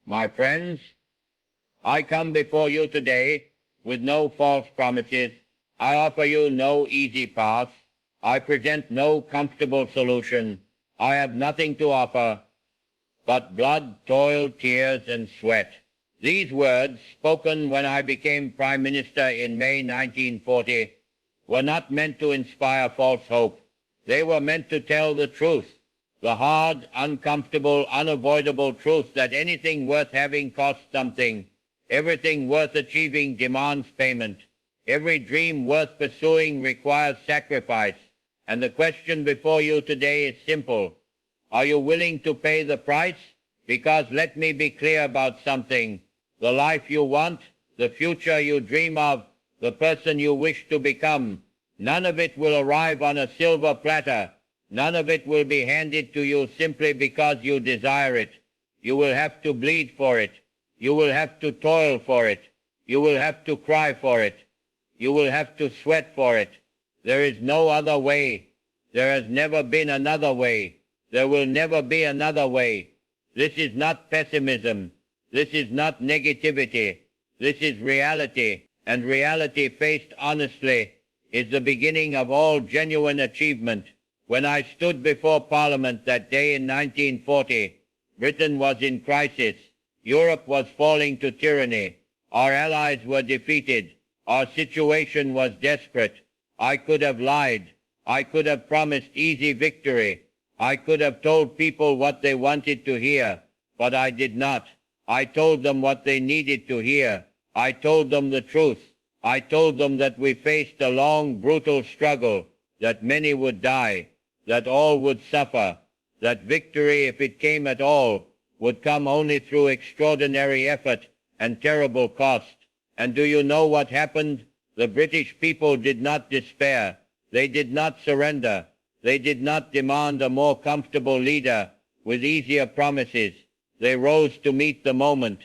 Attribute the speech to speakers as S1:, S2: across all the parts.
S1: My friends, I come before you today with no false promises. I offer you no easy path. I present no comfortable solution. I have nothing to offer but blood, toil, tears, and sweat. These words, spoken when I became Prime Minister in May 1940, were not meant to inspire false hope. They were meant to tell the truth, the hard, uncomfortable, unavoidable truth that anything worth having costs something. Everything worth achieving demands payment. Every dream worth pursuing requires sacrifice. And the question before you today is simple. Are you willing to pay the price? Because let me be clear about something. The life you want, the future you dream of, the person you wish to become, none of it will arrive on a silver platter. None of it will be handed to you simply because you desire it. You will have to bleed for it. You will have to toil for it. You will have to cry for it. You will have to sweat for it. There is no other way. There has never been another way. There will never be another way. This is not pessimism. This is not negativity. This is reality, and reality faced honestly is the beginning of all genuine achievement. When I stood before Parliament that day in 1940, Britain was in crisis. Europe was falling to tyranny. Our allies were defeated. Our situation was desperate. I could have lied. I could have promised easy victory. I could have told people what they wanted to hear, but I did not. I told them what they needed to hear. I told them the truth. I told them that we faced a long, brutal struggle, that many would die, that all would suffer, that victory, if it came at all, would come only through extraordinary effort and terrible cost. And do you know what happened? The British people did not despair. They did not surrender. They did not demand a more comfortable leader with easier promises. They rose to meet the moment.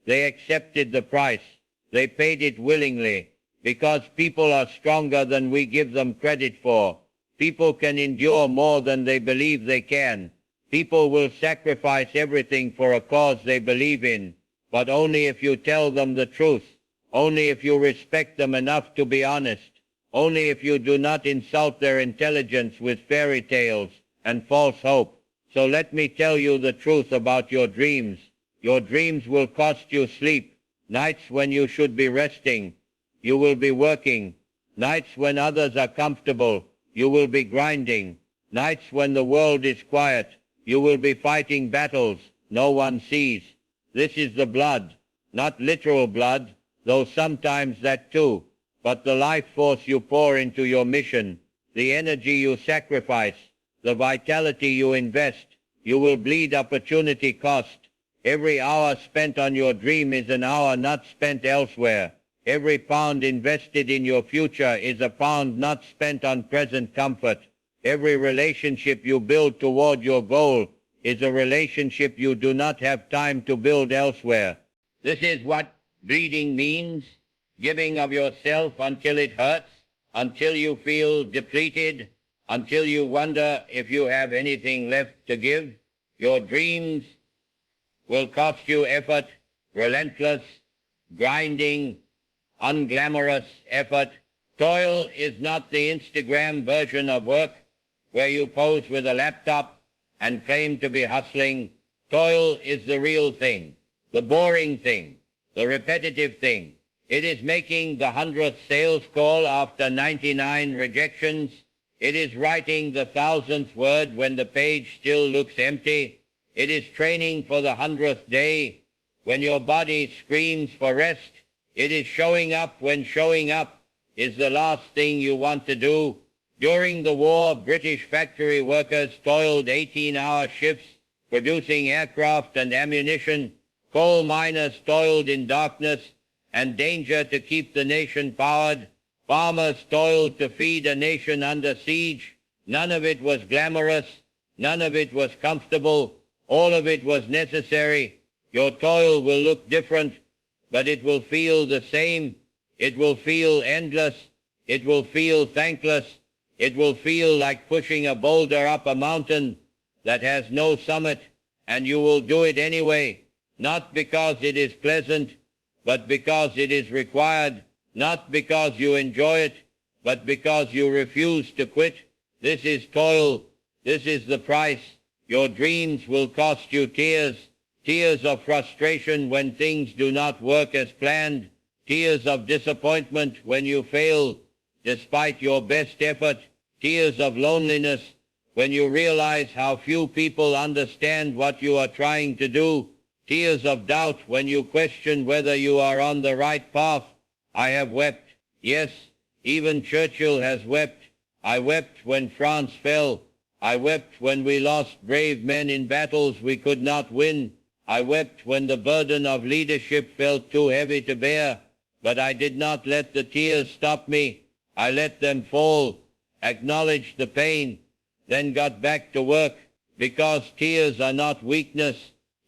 S1: They accepted the price. They paid it willingly, because people are stronger than we give them credit for. People can endure more than they believe they can. People will sacrifice everything for a cause they believe in, but only if you tell them the truth, only if you respect them enough to be honest, only if you do not insult their intelligence with fairy tales and false hope. So let me tell you the truth about your dreams. Your dreams will cost you sleep, nights when you should be resting. You will be working. Nights when others are comfortable, you will be grinding. Nights when the world is quiet, you will be fighting battles no one sees. This is the blood, not literal blood, though sometimes that too, but the life force you pour into your mission, the energy you sacrifice, the vitality you invest. You will bleed opportunity cost. Every hour spent on your dream is an hour not spent elsewhere. Every pound invested in your future is a pound not spent on present comfort. Every relationship you build toward your goal is a relationship you do not have time to build elsewhere. This is what bleeding means, giving of yourself until it hurts, until you feel depleted, until you wonder if you have anything left to give. Your dreams will cost you effort, relentless, grinding, unglamorous effort. Toil is not the Instagram version of work where you pose with a laptop and claim to be hustling. Toil is the real thing, the boring thing, the repetitive thing. It is making the 100th sales call after 99 rejections. It is writing the 1,000th word when the page still looks empty. It is training for the 100th day when your body screams for rest. It is showing up when showing up is the last thing you want to do. During the war, British factory workers toiled 18-hour shifts producing aircraft and ammunition. Coal miners toiled in darkness and danger to keep the nation powered. Farmers toiled to feed a nation under siege. None of it was glamorous. None of it was comfortable. All of it was necessary. Your toil will look different, but it will feel the same. It will feel endless. It will feel thankless. It will feel like pushing a boulder up a mountain that has no summit, and you will do it anyway. not because it is pleasant, but because it is required, not because you enjoy it, but because you refuse to quit. This is toil. This is the price. Your dreams will cost you tears, tears of frustration when things do not work as planned, tears of disappointment when you fail despite your best effort, tears of loneliness when you realize how few people understand what you are trying to do, tears of doubt when you question whether you are on the right path. I have wept. Yes, even Churchill has wept. I wept when France fell. I wept when we lost brave men in battles we could not win. I wept when the burden of leadership felt too heavy to bear. But I did not let the tears stop me. I let them fall, acknowledged the pain, then got back to work, because tears are not weakness.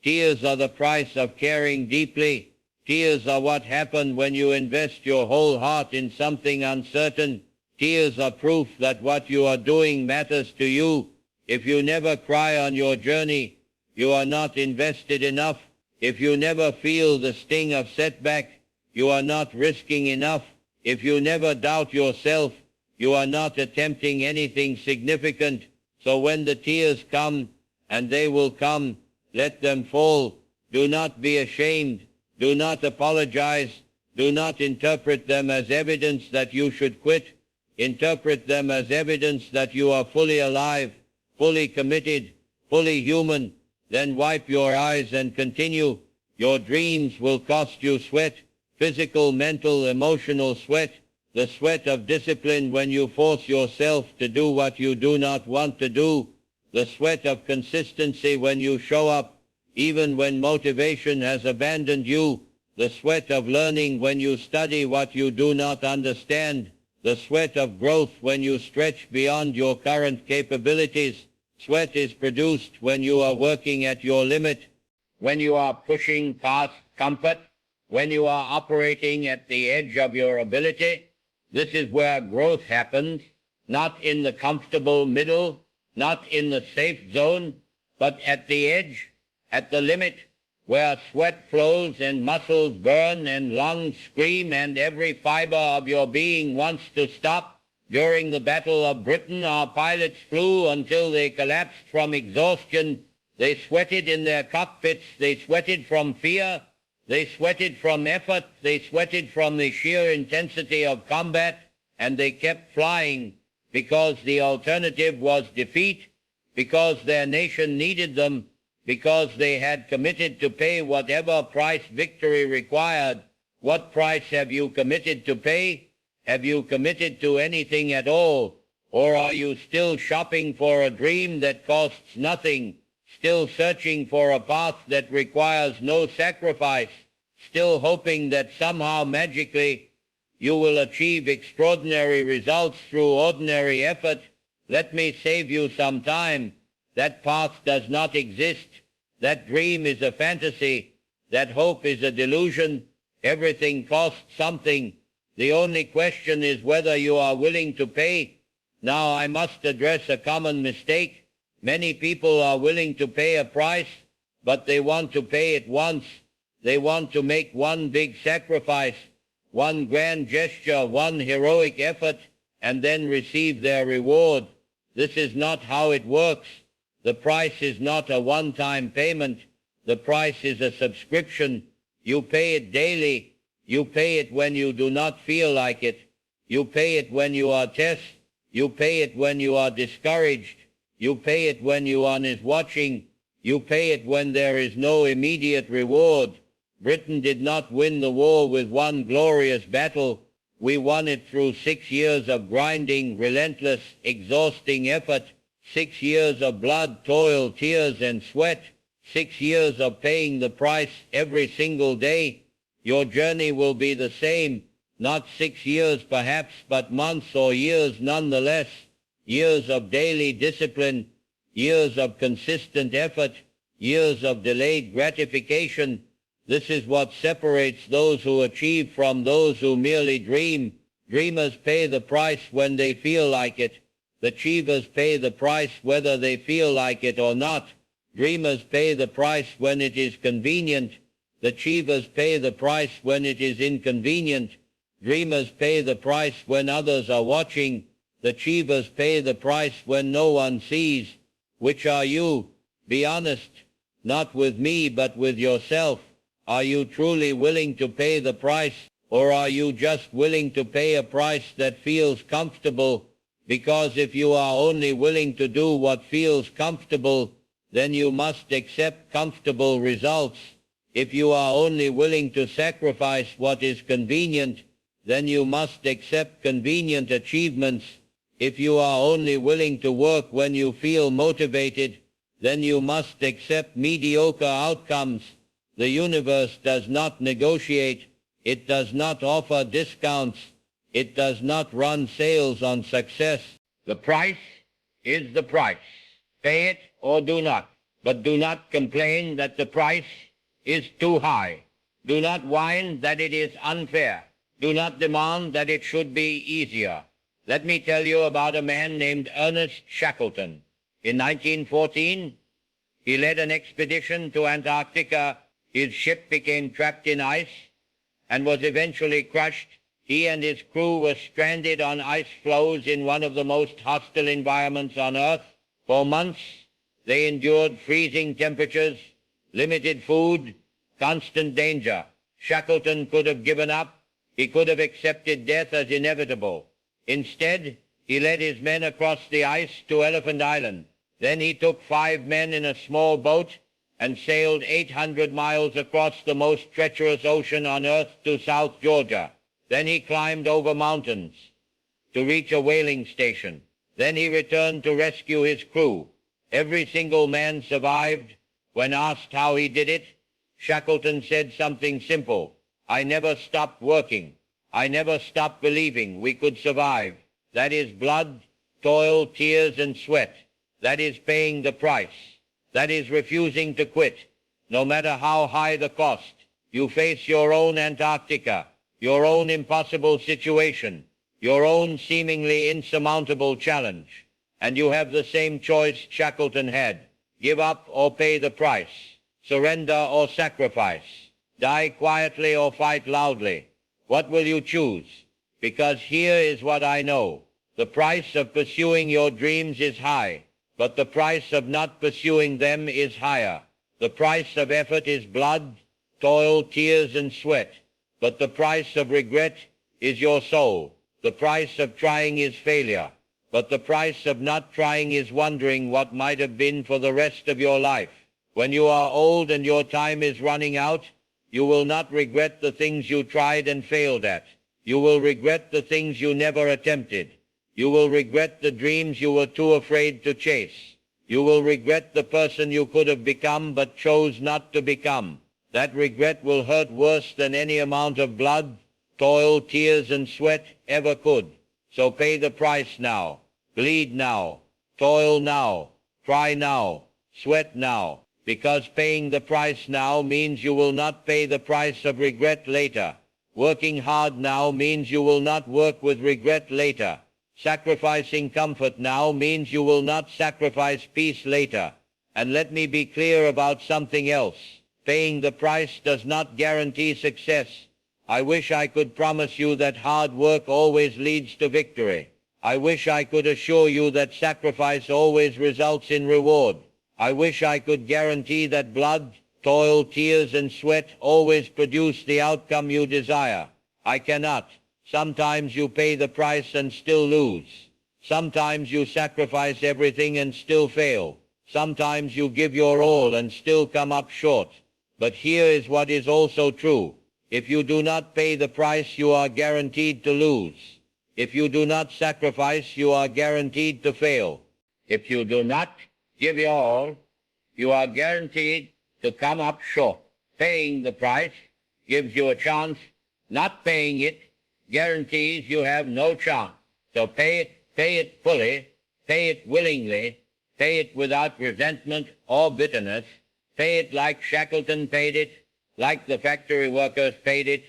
S1: Tears are the price of caring deeply. Tears are what happen when you invest your whole heart in something uncertain. Tears are proof that what you are doing matters to you. If you never cry on your journey, you are not invested enough. If you never feel the sting of setback, you are not risking enough. If you never doubt yourself, you are not attempting anything significant. So when the tears come, and they will come, let them fall. Do not be ashamed. Do not apologize. Do not interpret them as evidence that you should quit. Interpret them as evidence that you are fully alive, fully committed, fully human. Then wipe your eyes and continue. Your dreams will cost you sweat, physical, mental, emotional sweat, the sweat of discipline when you force yourself to do what you do not want to do, the sweat of consistency when you show up, even when motivation has abandoned you, the sweat of learning when you study what you do not understand, the sweat of growth when you stretch beyond your current capabilities. Sweat is produced when you are working at your limit, when you are pushing past comfort, when you are operating at the edge of your ability. This is where growth happens, not in the comfortable middle, not in the safe zone, but at the edge, at the limit, where sweat flows and muscles burn and lungs scream and every fiber of your being wants to stop. During the Battle of Britain, our pilots flew until they collapsed from exhaustion. They sweated in their cockpits. They sweated from fear. They sweated from effort. They sweated from the sheer intensity of combat. And they kept flying because the alternative was defeat, because their nation needed them, because they had committed to pay whatever price victory required. What price have you committed to pay? Have you committed to anything at all? Or are you still shopping for a dream that costs nothing? Still searching for a path that requires no sacrifice? Still hoping that somehow magically you will achieve extraordinary results through ordinary effort? Let me save you some time. That path does not exist. That dream is a fantasy. That hope is a delusion. Everything costs something. The only question is whether you are willing to pay. Now I must address a common mistake. Many people are willing to pay a price, but they want to pay it once. They want to make one big sacrifice, one grand gesture, one heroic effort, and then receive their reward. This is not how it works. The price is not a one-time payment. The price is a subscription. You pay it daily. You pay it when you do not feel like it. You pay it when you are tested. You pay it when you are discouraged. You pay it when no one is watching. You pay it when there is no immediate reward. Britain did not win the war with one glorious battle. We won it through 6 years of grinding, relentless, exhausting effort, 6 years of blood, toil, tears, and sweat, 6 years of paying the price every single day. Your journey will be the same, not 6 years perhaps, but months or years nonetheless. Years of daily discipline, years of consistent effort, years of delayed gratification. This is what separates those who achieve from those who merely dream. Dreamers pay the price when they feel like it. Achievers pay the price whether they feel like it or not. Dreamers pay the price when it is convenient. The achievers pay the price when it is inconvenient. Dreamers pay the price when others are watching. The achievers pay the price when no one sees. Which are you? Be honest. Not with me, but with yourself. Are you truly willing to pay the price, or are you just willing to pay a price that feels comfortable? Because if you are only willing to do what feels comfortable, then you must accept comfortable results. If you are only willing to sacrifice what is convenient, then you must accept convenient achievements. If you are only willing to work when you feel motivated, then you must accept mediocre outcomes. The universe does not negotiate. It does not offer discounts. It does not run sales on success. The price is the price. Pay it or do not. But do not complain that the price is too high. Do not whine that it is unfair. Do not demand that it should be easier. Let me tell you about a man named Ernest Shackleton. In 1914, he led an expedition to Antarctica. His ship became trapped in ice and was eventually crushed. He and his crew were stranded on ice floes in one of the most hostile environments on Earth. For months, they endured freezing temperatures, limited food, constant danger. Shackleton could have given up. He could have accepted death as inevitable. Instead, he led his men across the ice to Elephant Island. Then he took 5 men in a small boat and sailed 800 miles across the most treacherous ocean on Earth to South Georgia. Then he climbed over mountains to reach a whaling station. Then he returned to rescue his crew. Every single man survived. When asked how he did it, Shackleton said something simple: "I never stopped working. I never stopped believing we could survive." That is blood, toil, tears, and sweat. That is paying the price. That is refusing to quit. No matter how high the cost, you face your own Antarctica, your own impossible situation, your own seemingly insurmountable challenge. And you have the same choice Shackleton had. Give up or pay the price. Surrender or sacrifice. Die quietly or fight loudly. What will you choose? Because here is what I know. The price of pursuing your dreams is high, but the price of not pursuing them is higher. The price of effort is blood, toil, tears, and sweat, but the price of regret is your soul. The price of trying is failure, but the price of not trying is wondering what might have been for the rest of your life. When you are old and your time is running out, you will not regret the things you tried and failed at. You will regret the things you never attempted. You will regret the dreams you were too afraid to chase. You will regret the person you could have become but chose not to become. That regret will hurt worse than any amount of blood, toil, tears, and sweat ever could. So pay the price now. Bleed now. Toil now. Cry now. Sweat now. Because paying the price now means you will not pay the price of regret later. Working hard now means you will not work with regret later. Sacrificing comfort now means you will not sacrifice peace later. And let me be clear about something else. Paying the price does not guarantee success. I wish I could promise you that hard work always leads to victory. I wish I could assure you that sacrifice always results in reward. I wish I could guarantee that blood, toil, tears, and sweat always produce the outcome you desire. I cannot. Sometimes you pay the price and still lose. Sometimes you sacrifice everything and still fail. Sometimes you give your all and still come up short. But here is what is also true. If you do not pay the price, you are guaranteed to lose. If you do not sacrifice, you are guaranteed to fail. If you do not give your all, you are guaranteed to come up short. Paying the price gives you a chance. Not paying it guarantees you have no chance. So pay it fully, pay it willingly, pay it without resentment or bitterness, pay it like Shackleton paid it, like the factory workers paid it,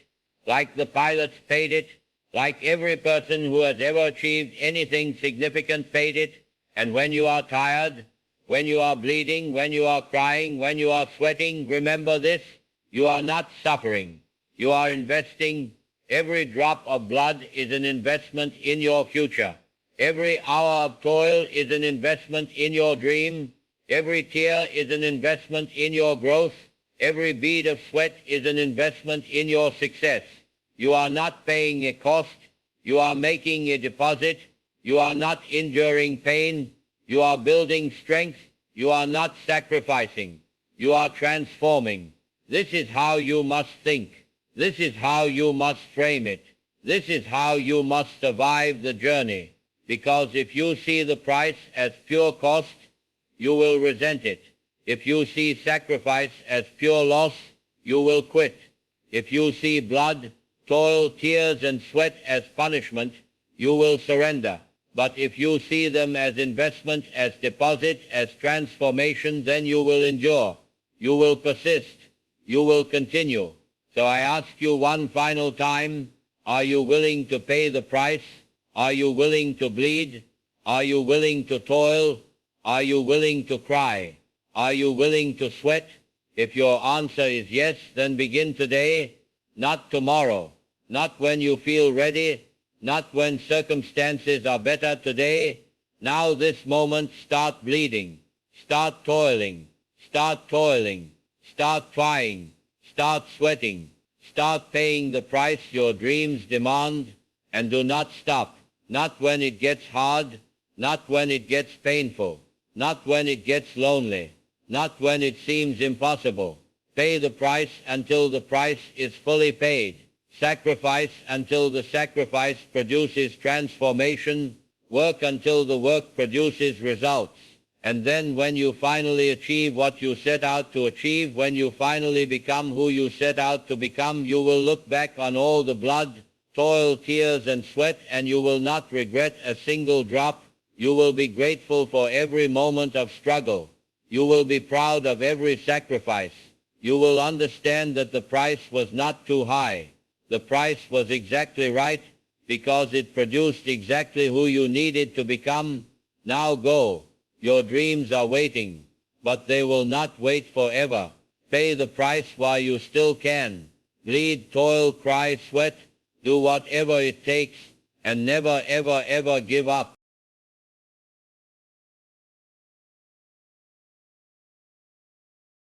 S1: like the pilots paid it, like every person who has ever achieved anything significant paid it. And when you are tired, when you are bleeding, when you are crying, when you are sweating, remember this: You are not suffering. You are investing. Every drop of blood is an investment in your future. Every hour of toil is an investment in your dream. Every tear is an investment in your growth. Every bead of sweat is an investment in your success. You are not paying a cost. You are making a deposit. You are not enduring pain. You are building strength. You are not sacrificing. You are transforming. This is how you must think. This is how you must frame it. This is how you must survive the journey. Because if you see the price as pure cost, you will resent it. If you see sacrifice as pure loss, you will quit. If you see blood, toil, tears, and sweat as punishment, you will surrender. But if you see them as investment, as deposit, as transformation, then you will endure. You will persist. You will continue. So I ask you one final time, are you willing to pay the price? Are you willing to bleed? Are you willing to toil? Are you willing to cry? Are you willing to sweat? If your answer is yes, then begin today, not tomorrow, not when you feel ready, not when circumstances are better today. Now this moment, start bleeding, start toiling, start trying, start sweating, start paying the price your dreams demand, and do not stop, not when it gets hard, not when it gets painful, not when it gets lonely, not when it seems impossible. Pay the price until the price is fully paid. Sacrifice until the sacrifice produces transformation. Work until the work produces results. And then when you finally achieve what you set out to achieve, when you finally become who you set out to become, you will look back on all the blood, toil, tears, and sweat, and you will not regret a single drop. You will be grateful for every moment of struggle. You will be proud of every sacrifice. You will understand that the price was not too high. The price was exactly right because it produced exactly who you needed to become. Now go. Your dreams are waiting, but they will not wait forever. Pay the price while you still can. Bleed, toil, cry, sweat. Do whatever it takes, and never, ever, ever give up.